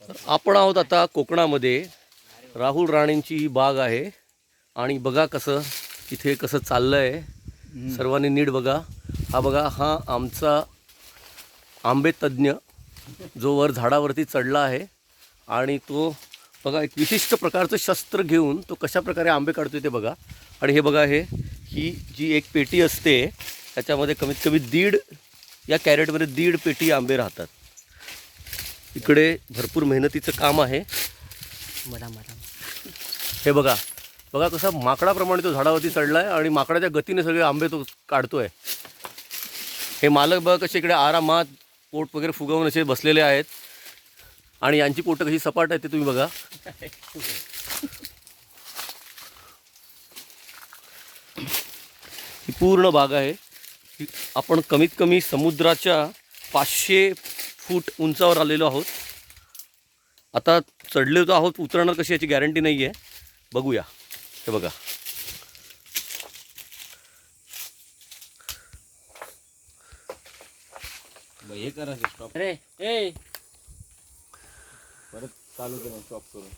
आपण आहोत आता कोकणामध्ये. राहुल राणेंची ही बाग आहे आणि बघा कसं इथे कसं चाललं आहे. सर्वांनी नीट बघा. हा बघा, हा आमचा आंबे तज्ज्ञ जो वर झाडावरती चढला आहे आणि तो बघा एक विशिष्ट प्रकारचं शस्त्र घेऊन तो कशा प्रकारे आंबे काढतोय ते बघा. आणि हे बघा, ही जी एक पेटी असते त्याच्यामध्ये कमीत कमी या कॅरेटमध्ये 1.5 पेटी आंबे राहतात. इकडे भरपूर मेहनतीचं काम आहे. हे बघा बघा कसा माकडाप्रमाणे तो झाडावरती चढला आहे आणि माकडाच्या गतीने सगळे आंबे तो काढतोय. हे मालक बघा कसे इकडे आरामात पोट वगैरे फुगवून असे बसलेले आहेत आणि यांची पोटं कशी सपाट आहेत ते तुम्ही बघा. ही पूर्ण बाग आहे. आपण कमीत कमी समुद्राच्या 500 फूट उंचावर आलेलो आहोत. आता चढलेलो आहोत, उतरणार कशी याची गॅरंटी नाही आहे. बघूया. हे बघा, हे करा स्टॉप रे. ए परत चालू करा स्टॉप करून.